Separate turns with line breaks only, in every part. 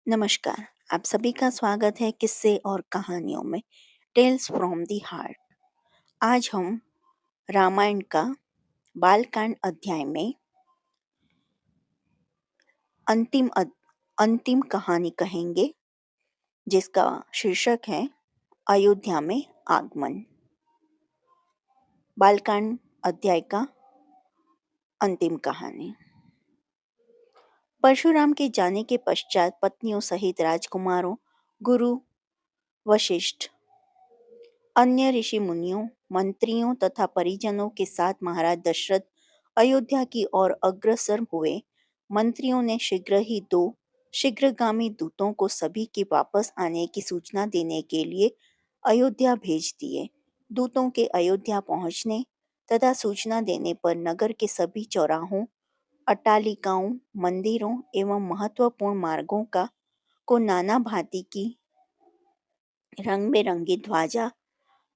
नमस्कार। आप सभी का स्वागत है किस्से और कहानियों में टेल्स फ्रॉम द हार्ट। आज हम रामायण का बालकांड अध्याय में अंतिम अंतिम कहानी कहेंगे, जिसका शीर्षक है अयोध्या में आगमन। बालकांड अध्याय का अंतिम कहानी। परशुराम के जाने के पश्चात पत्नियों सहित राजकुमारों, गुरु वशिष्ठ, अन्य ऋषि मुनियों, मंत्रियों तथा परिजनों के साथ महाराज दशरथ अयोध्या की ओर अग्रसर हुए। मंत्रियों ने शीघ्र ही 2 शीघ्रगामी दूतों को सभी के वापस आने की सूचना देने के लिए अयोध्या भेज दिए। दूतों के अयोध्या पहुंचने तथा सूचना देने पर नगर के सभी चौराहों, अट्टालिकाओं, मंदिरों एवं महत्वपूर्ण मार्गों को नाना भांति की रंग बिरंगी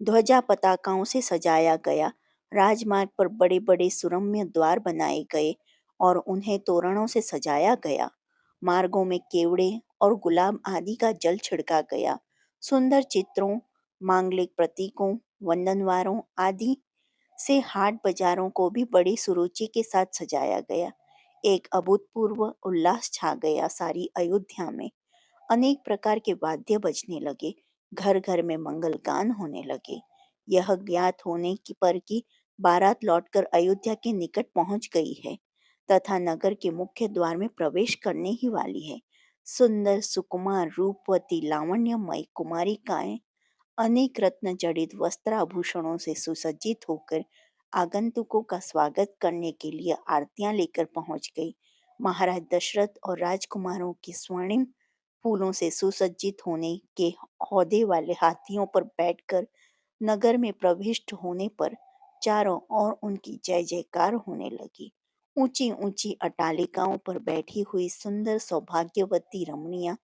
ध्वजा पताकाओं से सजाया गया। राजमार्ग पर बड़े बड़े सुरम्य द्वार बनाए गए और उन्हें तोरणों से सजाया गया। मार्गों में केवड़े और गुलाब आदि का जल छिड़का गया। सुंदर चित्रों, मांगलिक प्रतीकों, वंदनवारों आदि से हाट बाजारों को भी बड़ी सुरुचि के साथ सजाया गया। एक अभूतपूर्व उल्लास छा गया सारी अयोध्या में। अनेक प्रकार के वाद्य बजने लगे, घर घर में मंगल गान होने लगे। यह ज्ञात होने की पर कि बारात लौटकर अयोध्या के निकट पहुंच गई है तथा नगर के मुख्य द्वार में प्रवेश करने ही वाली है। सुंदर, सुकुमार, रूपवती, लावण्यमयी कुमारिकाएं अनेक रत्न जड़ित वस्त्राभूषणों से सुसज्जित होकर आगंतुकों का स्वागत करने के लिए आरतियां लेकर पहुंच गई। महाराज दशरथ और राजकुमारों की स्वर्णिम फूलों से सुसज्जित होने के हौदे वाले हाथियों पर बैठकर नगर में प्रविष्ट होने पर चारों ओर उनकी जय जयकार होने लगी। ऊंची ऊंची अट्टालिकाओं पर बैठी हुई सुंदर सौभाग्यवती रमणियां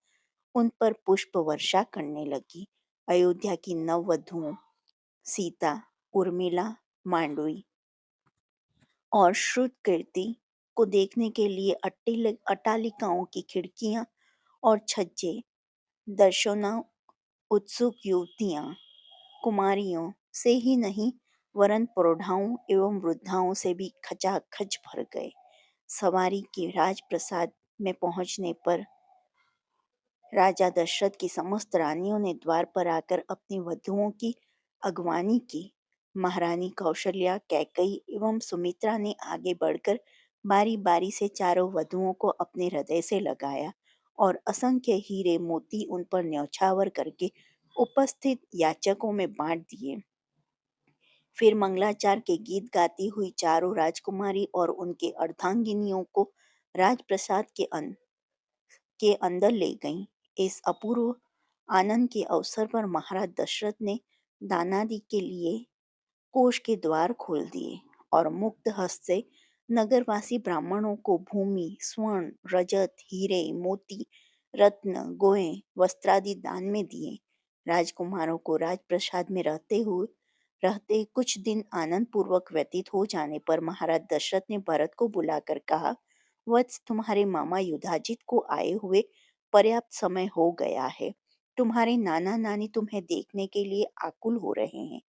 उन पर पुष्प वर्षा करने लगी। अयोध्या की नववधुओं सीता, उर्मिला, मांडवी और श्रुतकीर्ति को देखने के लिए अट्टालिकाओं की खिड़कियां और छज्जे दर्शना उत्सुक युवतियां, कुमारियों से ही नहीं वरन प्रौढ़ाओं एवं वृद्धाओं से भी खचाखच भर गए। सवारी के राजप्रसाद में पहुंचने पर राजा दशरथ की समस्त रानियों ने द्वार पर आकर अपनी वधुओं की अगवानी की। महारानी कौशल्या, कैकेयी एवं सुमित्रा ने आगे बढ़कर बारी बारी से चारों वधुओं को अपने हृदय से लगाया और असंख्य हीरे मोती उन पर न्यौछावर करके उपस्थित याचकों में बांट दिए। फिर मंगलाचार के गीत गाती हुई चारों राजकुमारी और उनके अर्धांगिनियों को राजप्रसाद के अंदर ले गईं। इस अपूर्व आनंद के अवसर पर महाराज दशरथ ने दानादि के लिए कोष के द्वार खोल दिए और मुक्त हस्त से नगरवासी ब्राह्मणों को भूमि, स्वर्ण, रजत, हीरे, मोती, रत्न, गोए, वस्त्रादि दान में दिए। राजकुमारों को राजप्रसाद में रहते कुछ दिन आनंद पूर्वक व्यतीत हो जाने पर महाराज दशरथ ने भरत को बुलाकर कहा, वत्स, तुम्हारे मामा युधाजित को आए हुए पर्याप्त समय हो गया है। तुम्हारे नाना नानी तुम्हें देखने के लिए आकुल हो रहे हैं,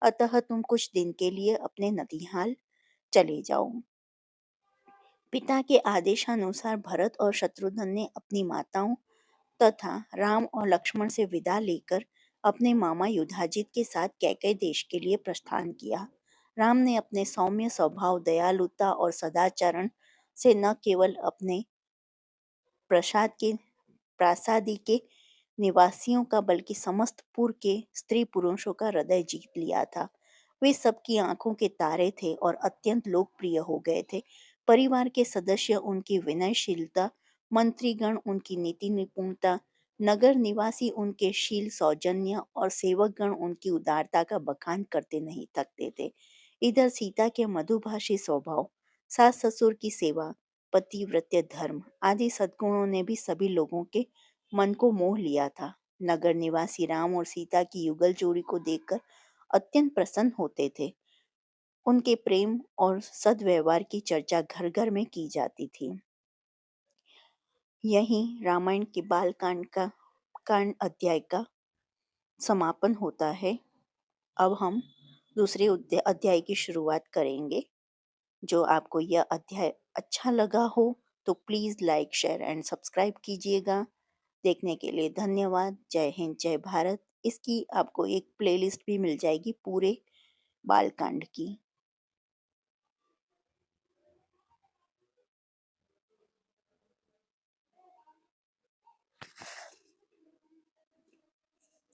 अतः तुम कुछ दिन के लिए अपने नदिहाल चले जाओ। पिता के आदेशानुसार भरत और शत्रुघ्न ने अपनी माताओं तथा राम और लक्ष्मण से विदा लेकर अपने मामा युधाजित के साथ कैकेयी देश के लिए प्रस्थान किया। राम ने अपने सौम्य स्वभाव, दयालुता और सदाचरण से न केवल अपने प्रासादी के निवासियों का बल्कि समस्त पुर के स्त्री पुरुषों का हृदय जीत लिया था। वे सबकी आंखों के तारे थे और अत्यंत लोकप्रिय हो गए थे। परिवार के सदस्य उनकी विनयशीलता, मंत्रीगण उनकी नीति निपुणता, नगर निवासी उनके शील सौजन्य और सेवकगण उनकी उदारता का बखान करते नहीं थकते थे। इधर सीता के मधुभाषी स्वभाव, सास ससुर की सेवा, पतिव्रत्य धर्म आदि सद्गुणों ने भी सभी लोगों के मन को मोह लिया था। नगर निवासी राम और सीता की युगल जोड़ी को देखकर अत्यंत प्रसन्न होते थे। उनके प्रेम और सद्व्यवहार की चर्चा घर घर में की जाती थी। यहीं रामायण के बालकांड का कांड अध्याय का समापन होता है। अब हम दूसरे अध्याय की शुरुआत करेंगे। जो आपको यह अध्याय अच्छा लगा हो तो please like, share and subscribe कीजिएगा। देखने के लिए धन्यवाद। जय हिंद, जय भारत। इसकी आपको एक प्लेलिस्ट भी मिल जाएगी पूरे बालकांड की।